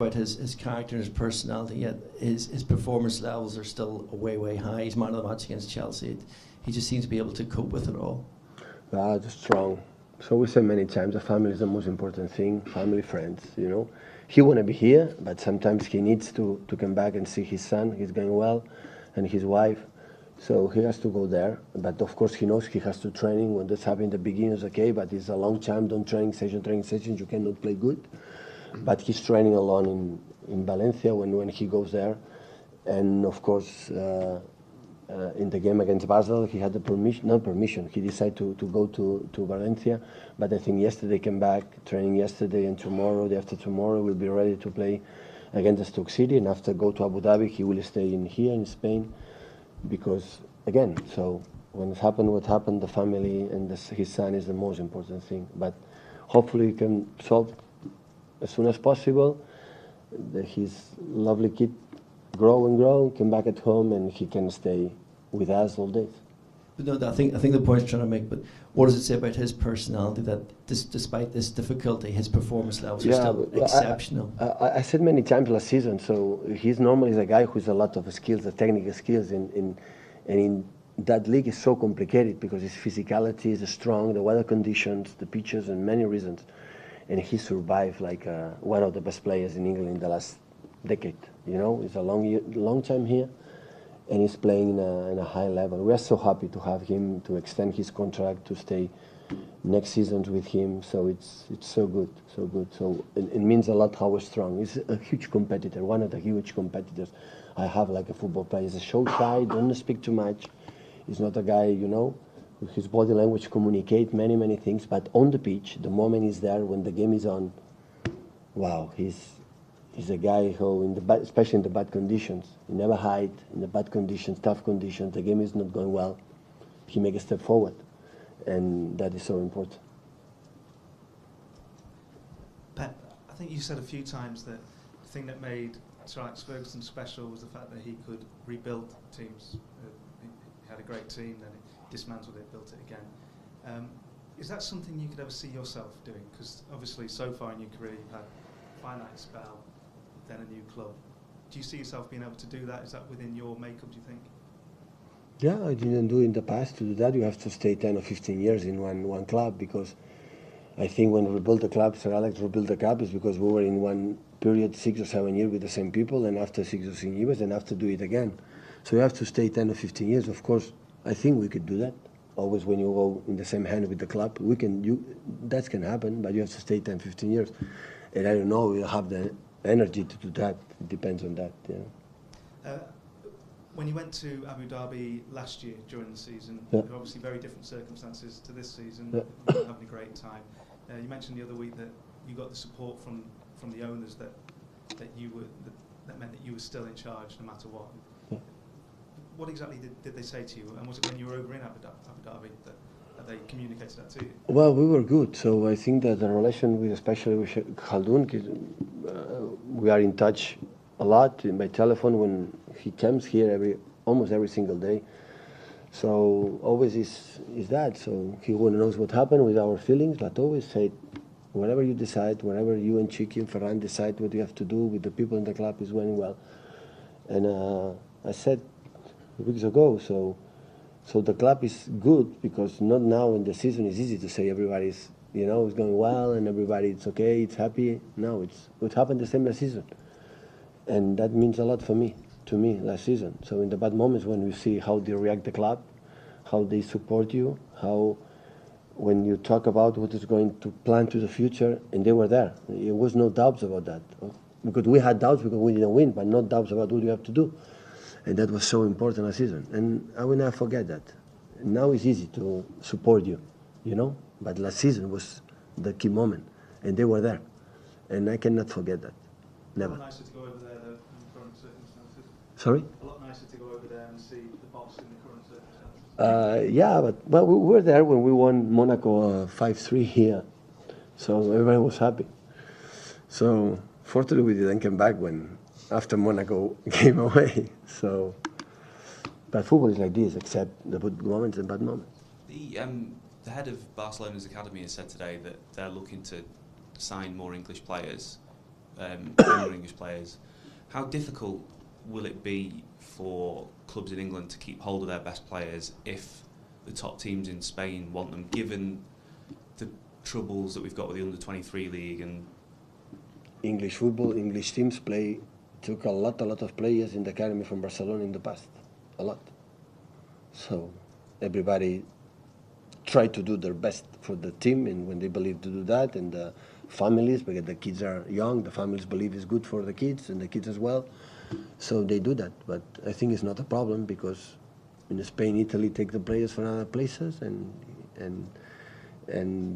About his character, his personality, yet his performance levels are still way high. He's man of the match against Chelsea. He just seems to be able to cope with it all. Just strong. So we say many times, the family is the most important thing. Family, friends, you know. He want to be here, but sometimes he needs to come back and see his son. He's going well, and his wife. So he has to go there. But of course he knows he has to training. When this happens in the beginning, it's okay, but it's a long time, don't training sessions, you cannot play good. But he's training alone in Valencia when he goes there. And of course, in the game against Basel, he had the permission, he decided to go to Valencia. But I think yesterday came back, training yesterday, and tomorrow, the after tomorrow, will be ready to play against the Stoke City. And after go to Abu Dhabi, he will stay here in Spain. Because, again, so when it happened, what happened, the family and his son is the most important thing. But hopefully he can solve as soon as possible. His lovely kid grow and grow, come back at home, and he can stay with us all day. But no, I think the point I'm trying to make. But what does it say about his personality that despite this difficulty, his performance levels are still exceptional? I said many times last season. So he's normally a guy who has a lot of skills, the technical skills, and in that league is so complicated because his physicality is strong, the weather conditions, the pitches, and many reasons. And he survived like one of the best players in England in the last decade. You know, it's a long time here, and he's playing in a high level. We are so happy to have him, to extend his contract, to stay next season with him. So it's so good, so good. So it means a lot how strong. He's a huge competitor, one of the huge competitors I have like a football player. He's a show shy, don't speak too much. He's not a guy, you know, with his body language communicate many things. But on the pitch, the moment he's there, when the game is on, wow, he's a guy who, especially in the bad conditions, he never hide in the bad conditions, tough conditions. The game is not going well. He makes a step forward, and that is so important. Pep, I think you said a few times that the thing that made Sir Alex Ferguson special was the fact that he could rebuild teams. He had a great team, then he dismantled it, built it again. Is that something you could ever see yourself doing? Because obviously, so far in your career, you've had a finite spell, then a new club. Do you see yourself being able to do that? Is that within your makeup, do you think? Yeah, I didn't do in the past. To do that, you have to stay 10 or 15 years in one club, because I think when we built the club, Sir Alex rebuilt the club, is because we were in one period 6 or 7 years with the same people, and after 6 or 7 years, and after do it again. So you have to stay 10 or 15 years. Of course, I think we could do that. Always when you go in the same hand with the club, that can happen, but you have to stay 10, 15 years. And I don't know, we'll have the energy to do that. It depends on that. Yeah. When you went to Abu Dhabi last year during the season, yeah. there were obviously very different circumstances to this season. Yeah. You were having a great time. You mentioned the other week that you got the support from the owners that meant that you were still in charge no matter what. Yeah. What exactly did they say to you? And was it when you were over in Abu Dhabi that they communicated that to you? Well, we were good. So I think that the relation with, especially with Khaldoon, we are in touch a lot by telephone when he comes here almost every single day. So always is that. So he knows what happened with our feelings, but always say, whatever you decide, whatever you and Chiqui and Ferran decide what you have to do with the people in the club is going well. And I said weeks ago, so the club is good, because not now in the season is easy to say everybody's, you know, it's going well and everybody it's okay, it's happy. No, it happened the same last season. And that means a lot to me last season. So in the bad moments, when we see how they react the club, how they support you, how when you talk about what is going to plan to the future, and they were there. There was no doubts about that. Because we had doubts because we didn't win, but no doubts about what you have to do. And that was so important last season. And I will never forget that. Now it's easy to support you, you know? But last season was the key moment. And they were there. And I cannot forget that. Never. A lot nicer to go over there, though, in the current circumstances. Sorry? A lot nicer to go over there and see the boss in the current circumstances. Yeah, but we were there when we won Monaco 5-3 here. So everybody was happy. So fortunately we didn't come back after Monaco came away. So, but football is like this, except the good moments and bad moments. The head of Barcelona's academy has said today that they're looking to sign more English players. younger English players. How difficult will it be for clubs in England to keep hold of their best players if the top teams in Spain want them, given the troubles that we've got with the under-23 league? And English football, English teams took a lot of players in the academy from Barcelona in the past, a lot. So everybody tried to do their best for the team, and when they believe to do that, and the families, because the kids are young, the families believe it's good for the kids and the kids as well, so they do that. But I think it's not a problem, because in Spain, Italy take the players from other places, and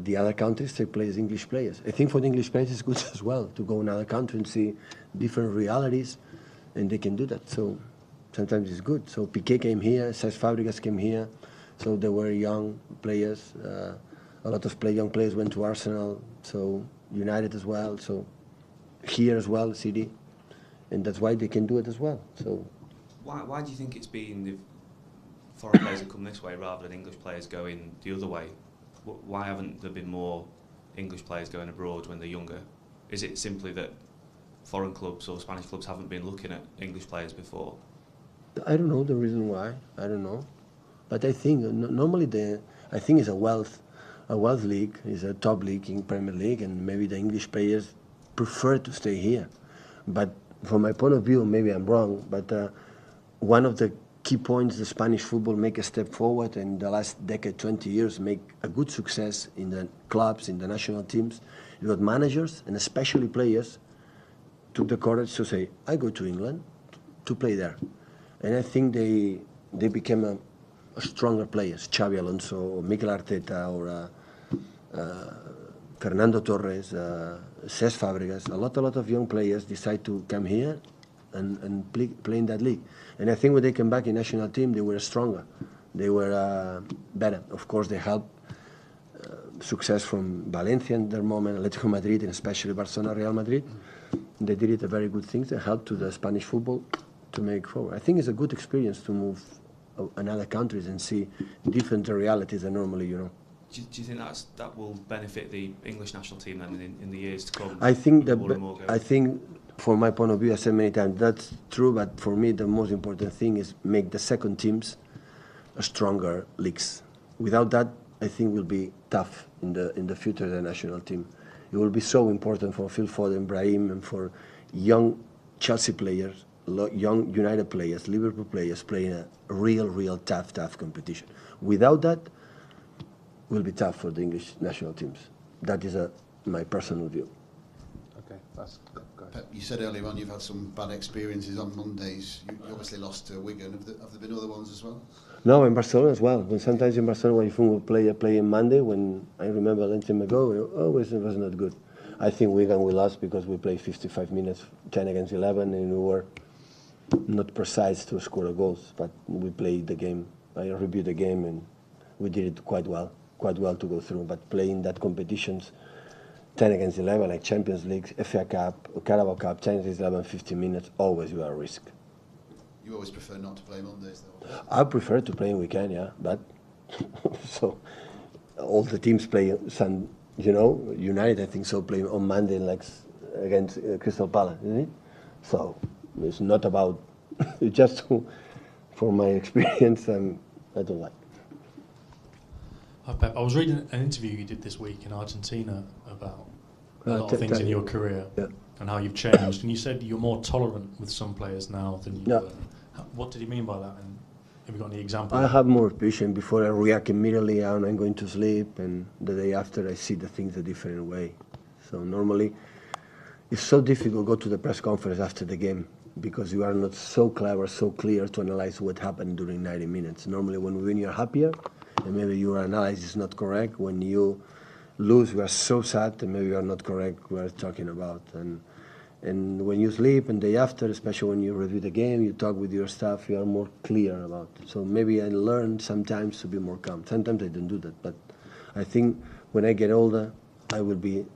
the other countries take players, English players. I think for the English players it's good as well to go in another country and see different realities, and they can do that. So sometimes it's good. So Piqué came here, Cesc Fabregas came here, so they were young players. A lot of young players went to Arsenal, so United as well, so here as well, City, and that's why they can do it as well. So why do you think it's been if foreign players have come this way rather than English players going the other way? Why haven't there been more English players going abroad when they're younger? Is it simply that foreign clubs or Spanish clubs haven't been looking at English players before? I don't know the reason why. I don't know, but I think normally I think it's a wealth league, is a top league in Premier League, and maybe the English players prefer to stay here. But from my point of view, maybe I'm wrong, but one of the key points the Spanish football make a step forward in the last decade, 20 years, make a good success in the clubs, in the national teams. You got managers, and especially players, took the courage to say, I go to England to play there. And I think they became a stronger players, Xabi Alonso, or Mikel Arteta, or Fernando Torres, Cesc Fabregas. A lot of young players decide to come here and play in that league. And I think when they came back in national team, they were stronger. They were better. Of course, they helped success from Valencia in their moment, Atletico Madrid, and especially Barcelona, Real Madrid. They did it a very good thing. They helped to the Spanish football to make forward. I think it's a good experience to move in other countries and see different realities than normally, you know. Do you think that will benefit the English national team then in the years to come? I think from my point of view, I said many times, that's true, but for me the most important thing is make the second teams a stronger leagues. Without that, I think will be tough in the future of the national team. It will be so important for Phil Foden, Brahim, and for young Chelsea players, young United players, Liverpool players playing a real tough competition. Without that, it will be tough for the English national teams. That is my personal view. Okay, that's good. Pep, you said earlier on you've had some bad experiences on Mondays. You obviously lost to Wigan. Have there been other ones as well? No, in Barcelona as well. When sometimes in Barcelona, when you think we'll play on Monday, when I remember a long time ago, it was not good. I think Wigan we lost because we played 55 minutes, 10 against 11, and we were not precise to score the goals. But we played the game. I reviewed the game, and we did it quite well to go through. But playing that competitions, 10 against 11, like Champions League, FA Cup, Carabao Cup, 10 against 11, 50 minutes, always you are a risk. You always prefer not to play Mondays, though? I prefer to play in weekend, yeah, but so all the teams play some, United, I think so, play on Monday like against Crystal Palace, isn't it? So it's not about, it's just for my experience, I don't like. Hi Pep, I was reading an interview you did this week in Argentina about a lot of things in your career and how you've changed, and you said you're more tolerant with some players now than you were. What did he mean by that, and have you got any examples? I have more patience. Before I react immediately and I'm going to sleep, and the day after I see the things a different way. So normally it's so difficult to go to the press conference after the game because you are not so clever, so clear to analyze what happened during 90 minutes. Normally when we win you're happier, and maybe your analysis is not correct. When you lose, we are so sad, and maybe you are not correct. We are talking about, and when you sleep, and day after, especially when you review the game, you talk with your staff, you are more clear about it. So maybe I learn sometimes to be more calm. Sometimes I don't do that, but I think when I get older, I will be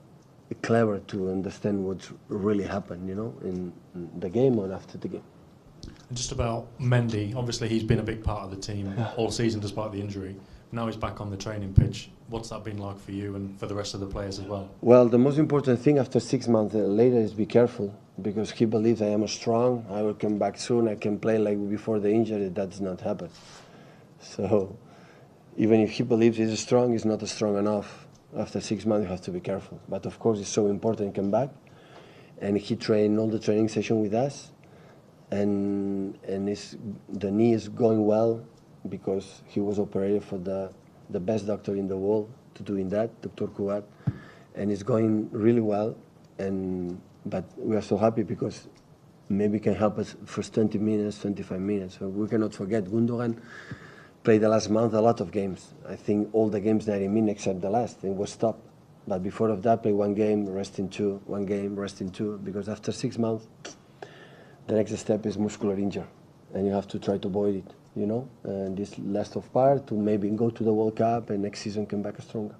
clever to understand what's really happened, in the game or after the game. And just about Mendy, obviously he's been a big part of the team all season despite the injury. Now he's back on the training pitch. What's that been like for you and for the rest of the players as well? Well, the most important thing after 6 months later is be careful, because he believes I am strong, I will come back soon, I can play like before the injury. That does not happen. So even if he believes he's strong, he's not strong enough. After 6 months, you have to be careful. But of course, it's so important to come back. And he trained all the training session with us. And the knee is going well, because he was operated for the best doctor in the world to doing that, Dr. Kuat. And it's going really well. But we are so happy because maybe can help us for 20 minutes, 25 minutes. So we cannot forget, Gundogan played the last month a lot of games. I think all the games 90 minutes except the last, it was stopped. But before of that, play 1 game, rest in 2, 1 game, rest in 2, because after 6 months, the next step is muscular injury, and you have to try to avoid it, you know. And this last of part to maybe go to the World Cup and next season come back stronger.